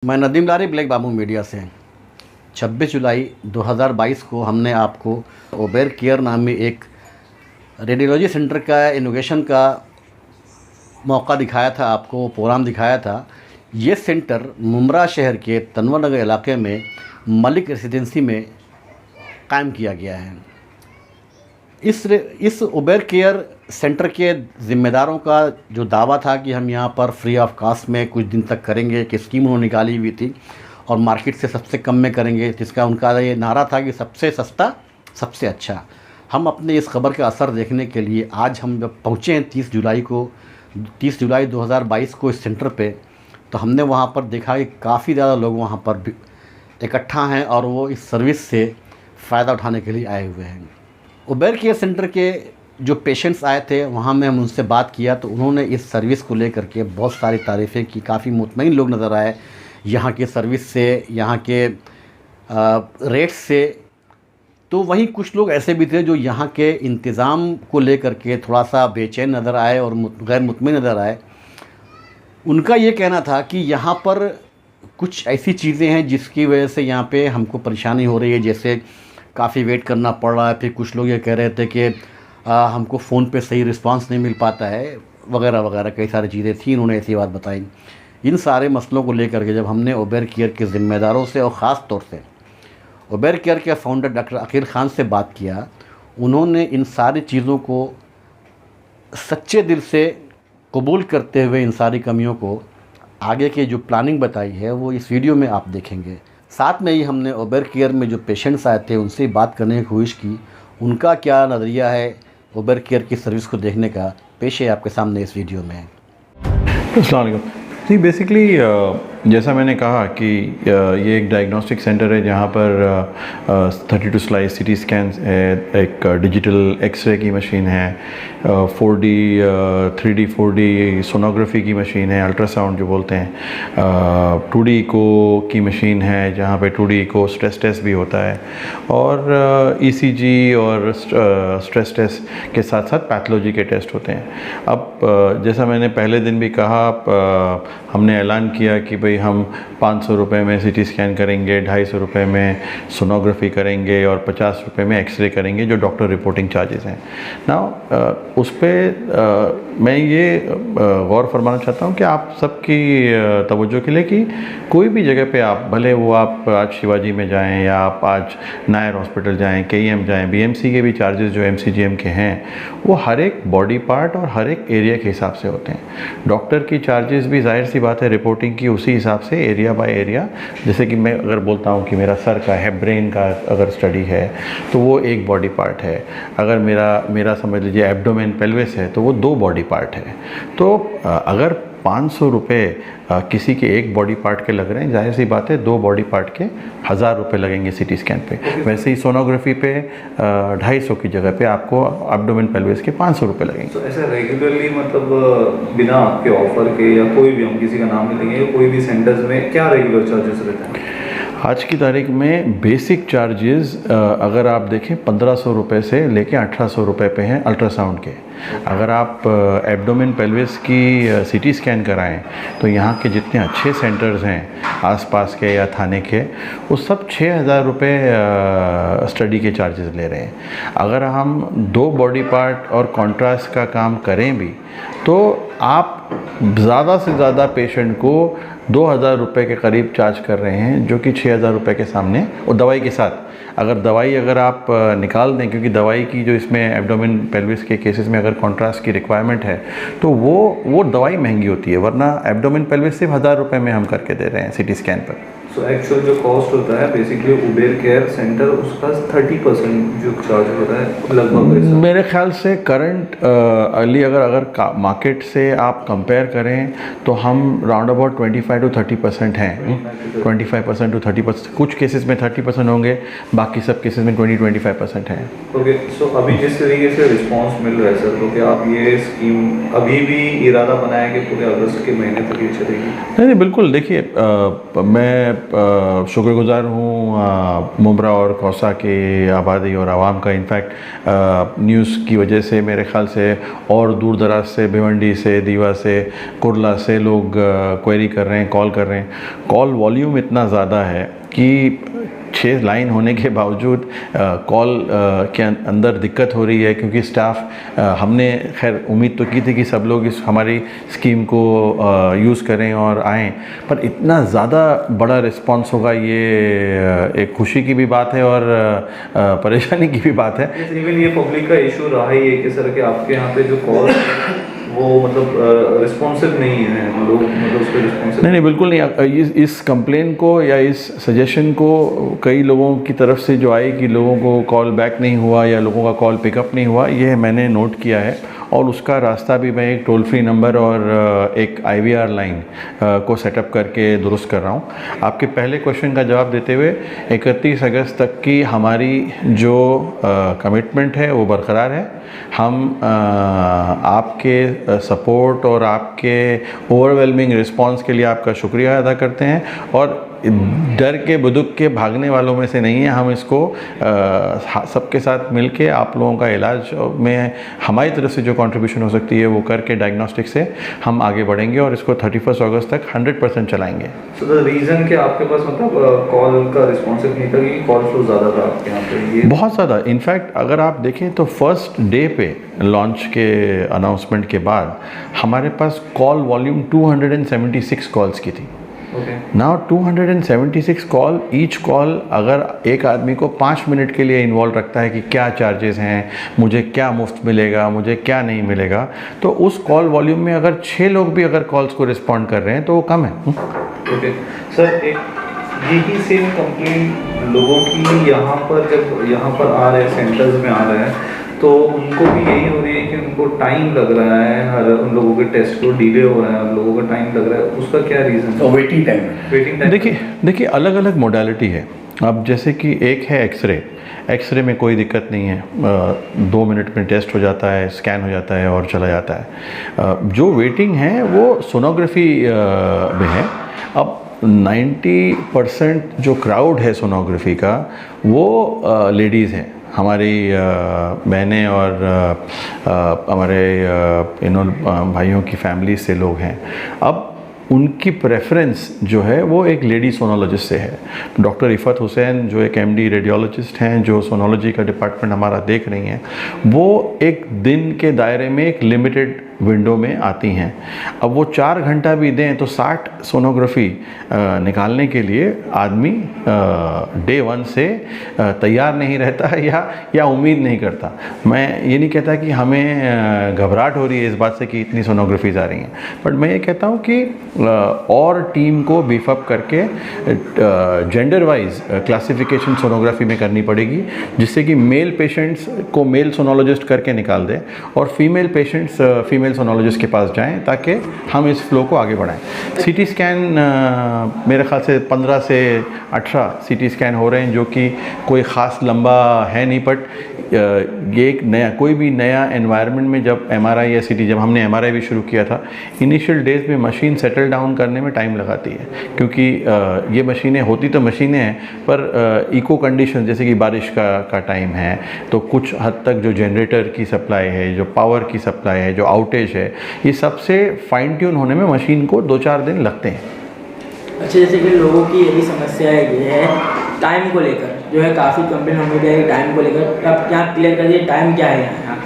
मैं नदीम लारी ब्लैक बाबू मीडिया से 26 जुलाई 2022 को हमने आपको ओबेर केयर नामी एक रेडियोलॉजी सेंटर का इनोवेशन का मौका दिखाया था, आपको प्रोग्राम दिखाया था। ये सेंटर मुमरा शहर के तनवर नगर इलाके में मलिक रेसिडेंसी में कायम किया गया है। इस ओबेर केयर सेंटर के ज़िम्मेदारों का जो दावा था कि हम यहाँ पर फ्री ऑफ कास्ट में कुछ दिन तक करेंगे, कि स्कीम उन्होंने निकाली हुई थी और मार्केट से सबसे कम में करेंगे, जिसका उनका ये नारा था कि सबसे सस्ता सबसे अच्छा। हम अपने इस खबर का असर देखने के लिए आज हम जब पहुँचे हैं 30 जुलाई 2022 को इस सेंटर पे, तो हमने वहाँ पर देखा कि काफ़ी ज़्यादा लोग वहाँ पर इकट्ठा हैं और वो इस सर्विस से फ़ायदा उठाने के लिए आए हुए हैं। ओबेर केयर सेंटर के जो पेशेंट्स आए थे वहाँ में हम उनसे बात किया तो उन्होंने इस सर्विस को लेकर के बहुत सारी तारीफ़ें की। काफ़ी मुतमईन लोग नज़र आए यहाँ के सर्विस से, यहाँ के रेट्स से। तो वहीं कुछ लोग ऐसे भी थे जो यहाँ के इंतज़ाम को लेकर के थोड़ा सा बेचैन नज़र आए और गैर मुतमईन नज़र आए। उनका ये कहना था कि यहाँ पर कुछ ऐसी चीज़ें हैं जिसकी वजह से यहाँ पे हमको परेशानी हो रही है, जैसे काफ़ी वेट करना पड़ रहा है। फिर कुछ लोग ये कह रहे थे कि हमको फ़ोन पे सही रिस्पांस नहीं मिल पाता है, वगैरह वगैरह कई सारी चीज़ें थी। इन्होंने ऐसी बात बताई। इन सारे मसलों को लेकर के जब हमने ओबेर केयर के ज़िम्मेदारों से और ख़ास तौर से ओबेर केयर के फाउंडर डॉक्टर अकील ख़ान से बात किया, उन्होंने इन सारी चीज़ों को सच्चे दिल से कबूल करते हुए इन सारी कमियों को आगे की जो प्लानिंग बताई है वो इस वीडियो में आप देखेंगे। साथ में ही हमने ओबेर केयर में जो पेशेंट्स आए थे उनसे बात करने की कोशिश की, उनका क्या नज़रिया है ओबेर केयर की सर्विस को देखने का, पेश है आपके सामने इस वीडियो में। अस्सलाम वालेकुम जी। बेसिकली जैसा मैंने कहा कि ये एक डायग्नोस्टिक सेंटर है जहाँ पर 32 स्लाइस सिटी स्कैन है, एक डिजिटल एक्सरे की मशीन है, 4D 3D 4D सोनोग्राफी की मशीन है, अल्ट्रासाउंड जो बोलते हैं, 2D इको की मशीन है जहाँ पे 2D इको स्ट्रेस टेस्ट भी होता है, और ECG और स्ट्रेस टेस्ट के साथ साथ पैथोलॉजी के टेस्ट होते हैं। अब जैसा मैंने पहले दिन भी कहा, हमने ऐलान किया कि भाई हम 500 रुपये में सिटी स्कैन करेंगे, 250 रुपये में सोनोग्राफी करेंगे और 50 रुपये में एक्सरे करेंगे, जो डॉक्टर रिपोर्टिंग चार्जेस हैं ना। उस पर मैं ये गौर फरमाना चाहता हूँ कि आप सबकी तवज्जो के लिए कि कोई भी जगह पे आप, भले वो आप आज शिवाजी में जाएं या आप आज नायर हॉस्पिटल जाएं, KEM जाएं, BMC के भी चार्जेस जो MCGM के हैं वो हर एक बॉडी पार्ट और हर एक एरिया के हिसाब से होते हैं। डॉक्टर की चार्जेस भी जाहिर सी बात है रिपोर्टिंग की उसी हिसाब से एरिया बाय एरिया। जैसे कि मैं अगर बोलता हूँ कि मेरा सर का है, ब्रेन का अगर स्टडी है तो वो एक बॉडी पार्ट है। अगर मेरा समझ लीजिए एब्डोमेन पेल्विस है तो वो 2 बॉडी पार्ट है। तो अगर 500 रुपये किसी के एक बॉडी पार्ट के लग रहे हैं, जाहिर सी बात है 2 बॉडी पार्ट के 1000 रुपये लगेंगे सिटी स्कैन पे। वैसे ही सोनोग्राफी पे 250 की जगह पे आपको एब्डोमेन पेल्विस के 500 रुपये लगेंगे। तो ऐसा रेगुलरली मतलब बिना आपके ऑफर के या कोई भी, हम किसी का नाम नहीं लेंगे, कोई भी सेंटर्स में क्या रेगुलर चार्जेस रहते हैं? आज की तारीख में बेसिक चार्जेस अगर आप देखें 1500 रुपये से लेके 1800 रुपये पे हैं अल्ट्रासाउंड के। अगर आप एब्डोमेन पेल्विस की सिटी स्कैन कराएं तो यहाँ के जितने अच्छे सेंटर्स हैं आसपास के या थाने के, वो सब 6000 रुपये स्टडी के चार्जेस ले रहे हैं। अगर हम 2 बॉडी पार्ट और कॉन्ट्रास्ट का काम करें भी तो आप ज़्यादा से ज़्यादा पेशेंट को 2000 रुपये के करीब चार्ज कर रहे हैं, जो कि 6000 रुपये के सामने, और दवाई के साथ। अगर आप निकाल दें, क्योंकि दवाई की जो इसमें एब्डोमेन पेल्विस के केसेस में अगर कॉन्ट्रास्ट की रिक्वायरमेंट है तो वो दवाई महंगी होती है, वरना एब्डोमेन पेल्विस सिर्फ 1000 रुपये में हम करके दे रहे हैं सिटी स्कैन पर। सो एक्चुअल जो कॉस्ट होता है बेसिकली ओबेर केयर सेंटर, उसका 30% जो चार्ज होता है लगभग मेरे ख्याल से करंट अगर मार्केट से आप कंपेयर करें तो हम राउंड अबाउट 25 to 30% हैं। 25% to 30%, कुछ केसेस में 30% होंगे, बाकी सब केसेस में 20-25% हैं। ओके, सो अभी जिस तरीके से रिस्पांस मिल रहा है सर, तो क्या आप ये स्कीम अभी भी इरादा बनाया कि पूरे अगस्त के महीने तक ये चलेगी? नहीं, बिल्कुल। देखिए, मैं शुक्रगुजार हूँ मुब्रा और कौसा के आबादी और आवाम का। इनफैक्ट न्यूज़ की वजह से मेरे ख़्याल से और दूर दराज से, भिवंडी से, दीवा से, कुरला से लोग क्वेरी कर रहे हैं, कॉल कर रहे हैं। कॉल वॉल्यूम इतना ज़्यादा है कि 6 लाइन होने के बावजूद कॉल के अंदर दिक्कत हो रही है, क्योंकि स्टाफ हमने खैर उम्मीद तो की थी कि सब लोग इस हमारी स्कीम को यूज़ करें और आएँ, पर इतना ज़्यादा बड़ा रिस्पांस होगा ये एक खुशी की भी बात है और परेशानी की भी बात है। इवन ये पब्लिक का इशू रहा ही है कि सर कि आपके यहाँ पे जो कॉल वो मतलब रिस्पॉन्सिव नहीं है, लोग मतलब उस पर रिस्पॉन्सिव नहीं, बिल्कुल नहीं। इस कंप्लेन को या इस सजेशन को कई लोगों की तरफ से जो आई कि लोगों को कॉल बैक नहीं हुआ या लोगों का कॉल पिकअप नहीं हुआ, ये मैंने नोट किया है और उसका रास्ता भी मैं एक टोल फ्री नंबर और एक IVR लाइन को सेटअप करके दुरुस्त कर रहा हूँ। आपके पहले क्वेश्चन का जवाब देते हुए 31 अगस्त तक की हमारी जो कमिटमेंट है वो बरकरार है। हम आपके सपोर्ट और आपके ओवरवेलमिंग रिस्पांस के लिए आपका शुक्रिया अदा करते हैं और डर के बुदुक के भागने वालों में से नहीं है। हम इसको सबके साथ मिलके आप लोगों का इलाज में हमारी तरफ से जो कंट्रीब्यूशन हो सकती है वो करके डायग्नोस्टिक से हम आगे बढ़ेंगे और इसको 31 अगस्त तक 100% चलाएंगे। So the reason कि आपके पास मतलब कॉल का रिस्पॉन्सिव नहीं था कि कॉल फ्लो ज़्यादा था आपके यहाँ पे? ये बहुत ज़्यादा। इनफैक्ट अगर आप देखें तो फर्स्ट डे पे लॉन्च के अनाउंसमेंट के बाद हमारे पास कॉल वॉल्यूम 276 कॉल्स की थी। नाउ 276 कॉल, ईच कॉल अगर एक आदमी को 5 मिनट के लिए इन्वॉल्व रखता है कि क्या चार्जेस हैं, मुझे क्या मुफ्त मिलेगा, मुझे क्या नहीं मिलेगा, तो उस कॉल वॉल्यूम में अगर 6 लोग भी अगर कॉल्स को रिस्पॉन्ड कर रहे हैं तो वो कम है। ओके सर, एक यही सेम कंप्लेंट लोगों की यहाँ पर जब यहाँ पर आ रहे हैं, सेंटर्स में आ रहे हैं, तो उनको भी यही हो रही है कि उनको टाइम लग रहा है, हर उन लोगों के टेस्ट को डिले हो रहा है, उन लोगों का टाइम लग रहा है, उसका क्या रीज़न है? वेटिंग टाइम देखिए अलग अलग मोडालिटी है। अब जैसे कि एक है एक्सरे में कोई दिक्कत नहीं है, 2 मिनट में टेस्ट हो जाता है, स्कैन हो जाता है और चला जाता है। जो वेटिंग है वो सोनोग्राफी में है। अब 90% जो क्राउड है सोनोग्राफी का वो लेडीज़ हैं, हमारी बहनें और हमारे भाइयों की फैमिली से लोग हैं। अब उनकी प्रेफरेंस जो है वो एक लेडी सोनोलॉजिस्ट से है। डॉक्टर इफ़त हुसैन जो एक MD रेडियोलॉजिस्ट हैं, जो सोनोलॉजी का डिपार्टमेंट हमारा देख रही हैं, वो एक दिन के दायरे में एक लिमिटेड विंडो में आती हैं। अब वो 4 घंटा भी दें तो 60 सोनोग्राफी निकालने के लिए आदमी डे 1 से तैयार नहीं रहता है या उम्मीद नहीं करता। मैं ये नहीं कहता कि हमें घबराहट हो रही है इस बात से कि इतनी सोनोग्राफीज आ रही हैं, बट मैं ये कहता हूँ कि और टीम को बीफअप करके जेंडर वाइज क्लासिफिकेशन सोनोग्राफी में करनी पड़ेगी, जिससे कि मेल पेशेंट्स को मेल सोनोलॉजिस्ट करके निकाल दें और फीमेल पेशेंट्स फीमेल सोनोलॉजिस्ट के पास जाएं, ताकि हम इस फ्लो को आगे बढ़ाएं। CT स्कैन मेरे ख्याल से 15 से 18 CT स्कैन हो रहे हैं, जो कि कोई ख़ास लंबा है नहीं, बट ये एक नया कोई भी नया एनवायरनमेंट में जब MRI या CT, जब हमने MRI भी शुरू किया था, इनिशियल डेज में मशीन सेटल डाउन करने में टाइम लगाती है, क्योंकि ये मशीनें होती तो मशीनें हैं पर इको कंडीशन जैसे कि बारिश का टाइम है, तो कुछ हद तक जो जनरेटर की सप्लाई है, जो पावर की सप्लाई है, जो आउटेज है, ये सबसे फाइन ट्यून होने में मशीन को 2-4 दिन लगते हैं। अच्छा, जैसे कि लोगों की यही समस्या ये है टाइम को लेकर, जो है काफ़ी कंप्लेन होने गए टाइम को लेकर, आप क्या क्लियर कर दिए टाइम क्या है यहाँ?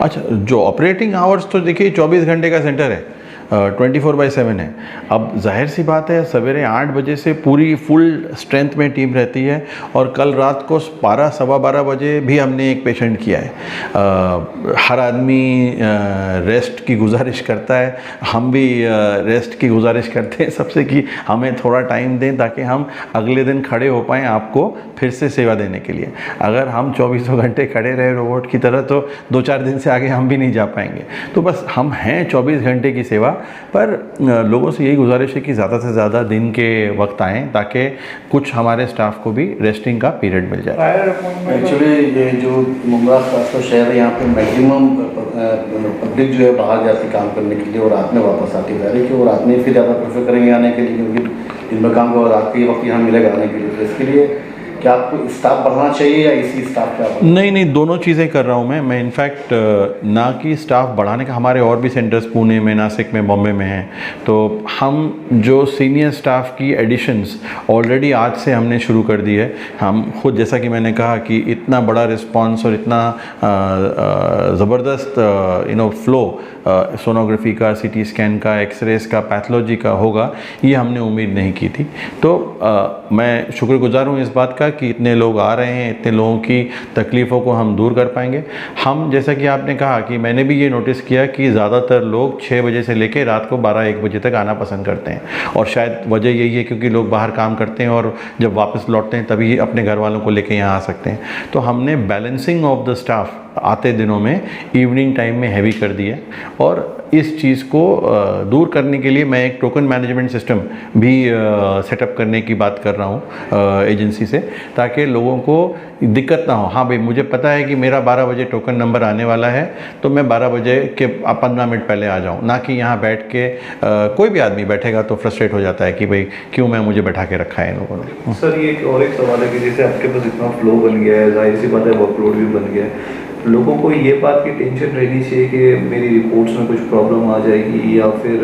अच्छा, जो ऑपरेटिंग आवर्स तो देखिए 24 घंटे का सेंटर है, 24/7 है। अब जाहिर सी बात है सवेरे 8 बजे से पूरी फुल स्ट्रेंथ में टीम रहती है और कल रात को 12 सवा 12 बजे भी हमने एक पेशेंट किया है। हर आदमी रेस्ट की गुजारिश करता है, हम भी रेस्ट की गुजारिश करते हैं सबसे कि हमें थोड़ा टाइम दें ताकि हम अगले दिन खड़े हो पाएँ आपको फिर से सेवा देने के लिए। अगर हम 24 घंटे खड़े रहे रोबोट की तरह तो 2-4 दिन से आगे हम भी नहीं जा पाएंगे। तो बस हम हैं 24 घंटे की सेवा, पर लोगों से यही गुजारिश है कि ज़्यादा से ज़्यादा दिन के वक्त आएँ ताकि कुछ हमारे स्टाफ को भी रेस्टिंग का पीरियड मिल जाए। एक्चुअली ये जो मुंबई खासकर शहर है, यहाँ पे मैक्सिमम पब्लिक जो है बाहर जाती काम करने के लिए और रात में वापस आती है, कि वो रात में फिर ज़्यादा प्रेफर करेंगे आने के लिए, क्योंकि दिन में काम करो, रात के वक्त यहाँ मिलेगा आने के लिए, तो इसके लिए क्या आपको स्टाफ बढ़ाना चाहिए या इसी स्टाफ का? नहीं, दोनों चीज़ें कर रहा हूँ मैं इनफैक्ट ना कि स्टाफ बढ़ाने का, हमारे और भी सेंटर्स पुणे में, नासिक में, बॉम्बे में हैं, तो हम जो सीनियर स्टाफ की एडिशंस ऑलरेडी आज से हमने शुरू कर दी है। हम खुद, जैसा कि मैंने कहा कि इतना बड़ा रिस्पांस और इतना ज़बरदस्त फ्लो सोनोग्राफी का, सीटी स्कैन का, एक्सरेज का, पैथोलॉजी का होगा, ये हमने उम्मीद नहीं की थी। तो मैं शुक्रगुजार हूँ इस बात का कि इतने लोग आ रहे हैं, इतने लोगों की तकलीफ़ों को हम दूर कर पाएंगे। हम, जैसा कि आपने कहा कि मैंने भी ये नोटिस किया कि ज़्यादातर लोग 6 बजे से लेकर रात को 12-1 बजे तक आना पसंद करते हैं, और शायद वजह यही है क्योंकि लोग बाहर काम करते हैं और जब वापस लौटते हैं तभी अपने घर वालों को लेकर यहाँ आ सकते हैं। तो हमने बैलेंसिंग ऑफ द स्टाफ आते दिनों में इवनिंग टाइम में हैवी कर दिया, और इस चीज़ को दूर करने के लिए मैं एक टोकन मैनेजमेंट सिस्टम भी सेटअप करने की बात कर रहा हूँ एजेंसी से, ताकि लोगों को दिक्कत ना हो। हाँ भाई, मुझे पता है कि मेरा 12 बजे टोकन नंबर आने वाला है, तो मैं 12 बजे के 15 मिनट पहले आ जाऊँ, ना कि यहाँ बैठ के कोई भी आदमी बैठेगा तो फ्रस्ट्रेट हो जाता है कि भाई क्यों मुझे बैठा के रखा है इन लोगों ने। सर, ये एक सवाल है कि जैसे आपके पास इतना फ्लो बन गया है, जाहिर सी बात है वर्कलोड भी बन गया है, लोगों को ये बात की टेंशन रहनी चाहिए कि मेरी रिपोर्ट्स में कुछ प्रॉब्लम आ जाएगी या फिर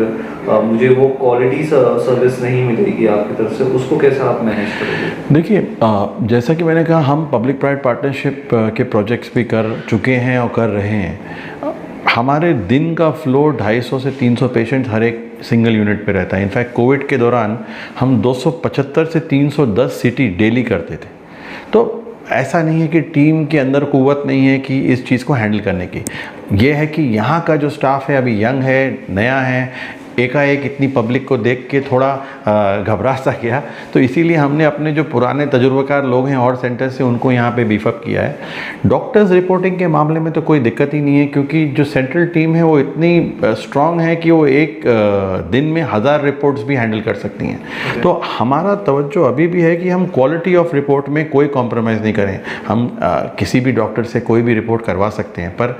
मुझे वो क्वालिटी सर्विस नहीं मिलेगी आपकी तरफ से, उसको कैसे आप मैनेज करोगे? देखिए, जैसा कि मैंने कहा, हम पब्लिक प्राइवेट पार्टनरशिप के प्रोजेक्ट्स भी कर चुके हैं और कर रहे हैं। हमारे दिन का फ्लो 250 से 300 पेशेंट हर एक सिंगल यूनिट पे रहता है। इनफैक्ट कोविड के दौरान हम 275 से 310 सीटी डेली करते थे। तो ऐसा नहीं है कि टीम के अंदर कुव्वत नहीं है कि इस चीज़ को हैंडल करने की। ये है कि यहाँ का जो स्टाफ है अभी यंग है, नया है, एकाएक इतनी पब्लिक को देख के थोड़ा घबरा सा गया, तो इसीलिए हमने अपने जो पुराने तजुर्बेकार लोग हैं और सेंटर से उनको यहाँ पे बीफअप किया है। डॉक्टर्स रिपोर्टिंग के मामले में तो कोई दिक्कत ही नहीं है, क्योंकि जो सेंट्रल टीम है वो इतनी स्ट्रांग है कि वो एक दिन में 1000 रिपोर्ट्स भी हैंडल कर सकती हैं। तो हमारा तवज्जो अभी भी है कि हम क्वालिटी ऑफ रिपोर्ट में कोई कॉम्प्रोमाइज़ नहीं करें। हम किसी भी डॉक्टर से कोई भी रिपोर्ट करवा सकते हैं, पर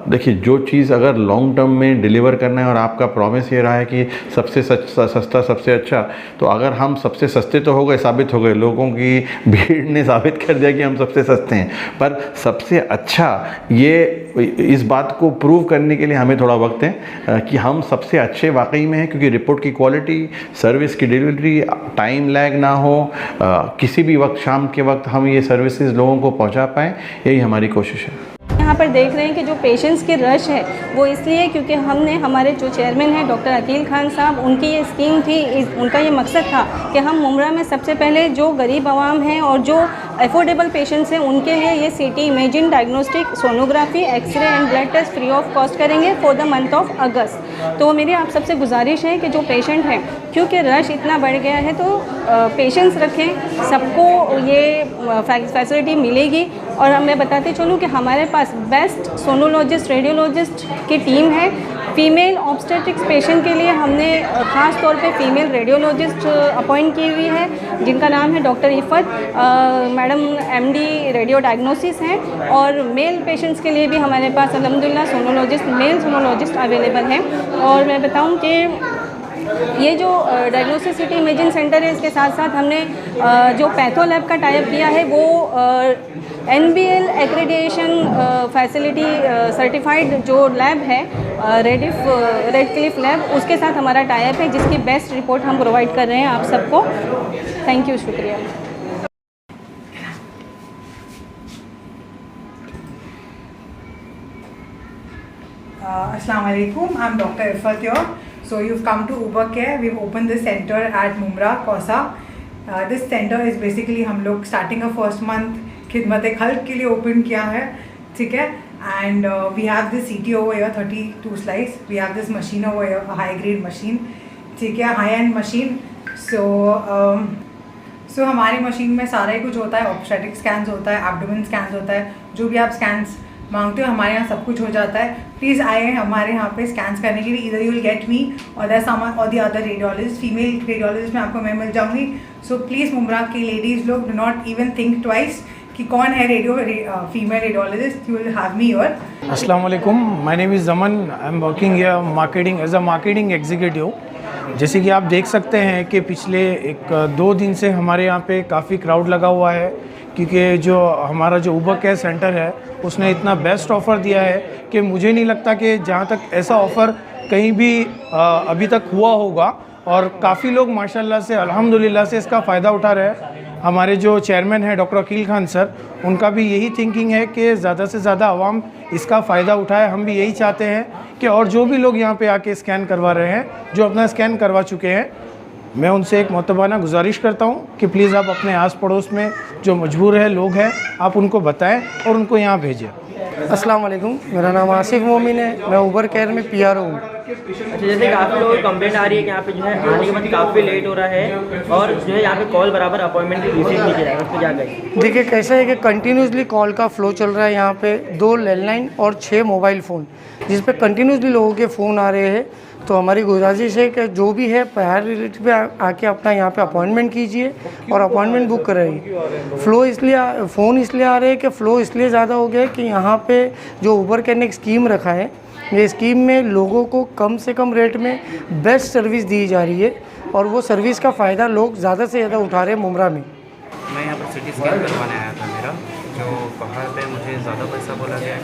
देखिए, जो चीज़ अगर लॉन्ग टर्म में डिलीवर करना है और आपका प्रॉमिस रहा है कि सबसे सस्ता सबसे अच्छा, तो अगर हम सबसे सस्ते तो हो गए, साबित हो गए, लोगों की भीड़ ने साबित कर दिया कि हम सबसे सस्ते हैं, पर सबसे अच्छा, ये इस बात को प्रूव करने के लिए हमें थोड़ा वक्त है कि हम सबसे अच्छे वाकई में हैं, क्योंकि रिपोर्ट की क्वालिटी, सर्विस की डिलीवरी, टाइम लैग ना हो, किसी भी वक्त, शाम के वक्त हम ये सर्विसेज लोगों को पहुंचा पाएँ, यही हमारी कोशिश है। यहाँ पर देख रहे हैं कि जो पेशेंट्स की रश है वो इसलिए क्योंकि हमने, हमारे जो चेयरमैन हैं डॉक्टर अकील खान साहब, उनकी ये स्कीम थी, उनका ये मकसद था कि हम मुमरा में सबसे पहले जो गरीब आवाम हैं और जो अफोर्डेबल पेशेंट्स हैं उनके लिए ये CT imaging, diagnostic, sonography, X-ray and blood test free of cost करेंगे for the month of August. तो मेरी आप सबसे गुजारिश है कि जो पेशेंट हैं, क्योंकि रश इतना बढ़ गया है, तो पेशेंस रखें, सबको ये फैसिलिटी मिलेगी। और मैं बताती चलूँ कि हमारे पास बेस्ट सोनोलॉजिस्ट, रेडियोलॉजिस्ट की टीम है। फीमेल ऑब्स्टेट्रिक्स पेशेंट के लिए हमने ख़ास तौर पे फीमेल रेडियोलॉजिस्ट अपॉइंट की हुई है, जिनका नाम है doctor Iffat madam, MD radio diagnosis हैं। और मेल पेशेंट्स के लिए भी हमारे पास अल्हम्दुलिल्लाह सोनोलॉजिस्ट, मेल सोनोलॉजिस्ट अवेलेबल हैं। और मैं बताऊं कि ये जो डायग्नोसिस सिटी इमेजिंग सेंटर है, इसके साथ साथ हमने जो पैथो लैब का टाइप किया है वो NBL एक्रेडिएशन फैसिलिटी सर्टिफाइड जो लैब है, रेड क्लिफ लैब, उसके साथ हमारा टाइप है, जिसकी बेस्ट रिपोर्ट हम प्रोवाइड कर रहे हैं आप सबको। थैंक यू, शुक्रिया। Assalamu alaikum, I'm Dr. Ifat here. So you've come to Uber Care. We've opened this center at Mumra, Kosa. This center is basically हम लोग starting a first month खिदमत-ए-खल्क के लिए open किया है, ठीक है? And we have this CT over here, 32 slice. We have this machine over here, a high grade machine, ठीक है, high end machine. So हमारी मशीन में सारा ही कुछ होता है, ऑब्स्टेट्रिक स्कैन्स होता है, एब्डोमेन स्कैन्स होता है, जो भी आप स्कैन्स मांगते हो हमारे यहाँ सब कुछ हो जाता है। प्लीज़ आए हमारे यहाँ पे स्कैन्स करने के लिए। इधर यू विल गेट मी और दैट समवन और the other radiologist, female radiologist में आपको मैं मिल जाऊँगी। सो प्लीज़ मुमरा की लेडीज़ लोग do not even think twice कि कौन है female radiologist, you will have me here. अस्सलाम वालेकुम, my name is Zaman, I am working here marketing as a marketing executive जैसे कि आप देख सकते हैं कि पिछले 1-2 दिन से हमारे यहाँ पे काफ़ी क्राउड लगा हुआ है, क्योंकि जो हमारा जो ऊबर केयर सेंटर है उसने इतना बेस्ट ऑफ़र दिया है कि मुझे नहीं लगता कि जहाँ तक ऐसा ऑफ़र कहीं भी अभी तक हुआ होगा। और काफ़ी लोग माशाल्लाह से अल्हम्दुलिल्लाह से इसका फ़ायदा उठा रहे हैं। हमारे जो चेयरमैन हैं डॉक्टर अकील खान सर, उनका भी यही थिंकिंग है कि ज़्यादा से ज़्यादा आवाम इसका फ़ायदा उठाए। हम भी यही चाहते हैं कि और जो भी लोग यहाँ पे आके स्कैन करवा रहे हैं, जो अपना स्कैन करवा चुके हैं, मैं उनसे एक मोतबाना गुजारिश करता हूँ कि प्लीज़ आप अपने आस पड़ोस में जो मजबूर है लोग हैं, आप उनको बताएं और उनको यहाँ भेजें। अस्सलाम वालेकुम, मेरा नाम आसिफ मोमिन है, मैं ऊबर केयर में PRO हूँ। अच्छा, जैसे काफ़ी लोगों की कंप्लेंट आ रही है कि यहाँ पे जो है आने के बाद काफ़ी लेट हो रहा है और जो है यहाँ पे कॉल बराबर अपॉइंटमेंट की रिसीव नहीं किया जाएगा, उस पर क्या करें? देखिए कैसा है कि कंटिन्यूसली कॉल का फ़्लो चल रहा है यहाँ पे, 2 लैंडलाइन और 6 मोबाइल फ़ोन, जिस पे कंटिन्यूसली लोगों के फ़ोन आ रहे हैं। तो हमारी गुजारिश है कि जो भी है प्रायोरिटी पे आके अपना यहाँ पे अपॉइंटमेंट कीजिए और अपॉइंटमेंट बुक कराइए। फ़ोन इसलिए आ रहे हैं कि फ़्लो इसलिए ज़्यादा हो गया है कि यहाँ पे जो ऊबर केयर ने एक स्कीम रखा है, ये स्कीम में लोगों को कम से कम रेट में बेस्ट सर्विस दी जा रही है और वो सर्विस का फ़ायदा लोग ज़्यादा से ज़्यादा उठा रहे हैं मुमरा में। मैं यहाँ पर सिटी स्कैन करवाने आया था मेरा, जो बाहर पे मुझे ज़्यादा पैसा बोला गया है,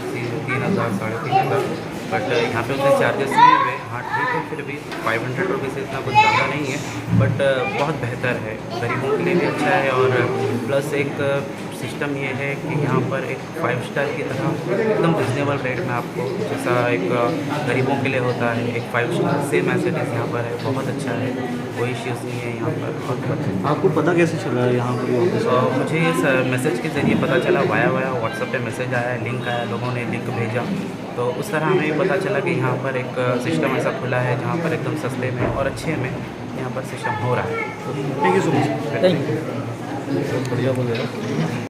3,000 3,500, बट यहाँ पे उतने चार्जेस नहीं हुए। हाँ ठीक है, फिर भी 500 रुपीज़ इतना कुछ ज़्यादा नहीं है, बट बहुत बेहतर है, गरीबों के लिए भी अच्छा है। और प्लस एक सिस्टम ये है कि यहाँ पर एक 5 स्टार की तरह एकदम रिजनेबल रेट में आपको, जैसा एक गरीबों के लिए होता है, एक 5 स्टार सेम एसेटिस यहाँ पर है, बहुत अच्छा है, कोई इश्यूज़ नहीं है यहाँ पर। आपको पता कैसे चला यहाँ पर? मुझे इस मैसेज के ज़रिए पता चला, वाया व्हाट्सएप पे मैसेज आया, लिंक आया, लोगों ने लिंक भेजा, तो उस तरह हमें भी पता चला कि यहाँ पर एक सिस्टम ऐसा खुला है जहाँ पर एकदम सस्ते में और अच्छे में यहाँ पर सिस्टम हो रहा है। Thank you so much. Thank you. बढ़िया बोल रहे हो।